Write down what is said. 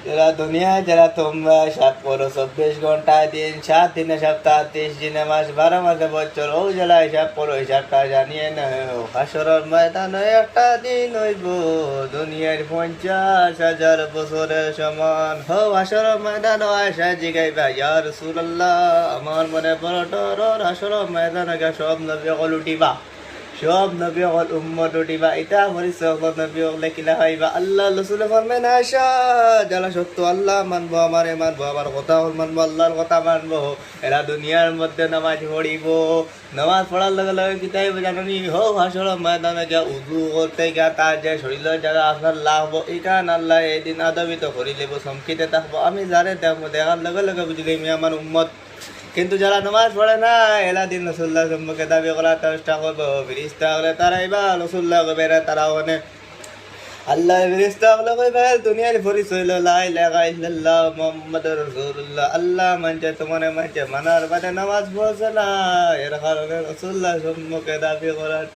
যারা দুনিয়ায় যারা তোমরা হিসাব করো 24 ঘন্টায় দিন, 7 দিনে সপ্তাহ, 30 দিনে মাস, 12 মাসে বছর, ও যারা হিসাব করো হিসাবটা জানিয়ে নেও। হাসরের ময়দানে একটা দিন হইব দুনিয়ার 50,000 বছরের সমান। হো হাসরের ময়দান আয়সা জিগাইবা, ইয়া রাসূলুল্লাহ, আমার মনে বড় ডর, হাসরের ময়দানে গিয়া সব নবী সকল উঠিবা, সব নবী সকল উম্মত উঠিবা, এটা মরি সকল নবী সকলে কিলা হইবা। আল্লাহ রসুলে ফরমেন, আয়সা যারা সত্য আল্লাহ মানবো, আমারে মানবো, আমার কথা মানবো, আল্লাহর কথা মানবো, এরা দুনিয়ার মধ্যে নামাজ পড়িব। নামাজ পড়ার লগে লগে কিতাই জানি হো হাসর ময়দানে গিয়া উজু করতে গিয়া তার যে শরীরের যারা আপনার লাভ ইকান আল্লাহ এদিন আদবিত করি লেব, চমকিতে থাকবো। আমি যারে দেখবো, দেখার লগে লগে বুঝলি আমি আমার উম্মত। কিন্তু যারা নামাজ পড়ে না, এলা দিন রসুল্লাহ সম্মুখে দাবি করার চেষ্টা করবো, ফিরিস্তা হলে তারাই বা রসুল্লাহ কবে তারাও মানে আল্লাহ ফেরেশতা হলো কইবে দুনিয়ার পরিচয় হলো লা ইলাহা ইল্লাল্লাহ মুহাম্মাদুর রাসূলুল্লাহ। আল্লাহ মানছে তোমার মানছে, মানার বাদে নামাজ পড়ছে না, এর কারণে রাসূলুল্লাহ সম্মুখে দাবি করার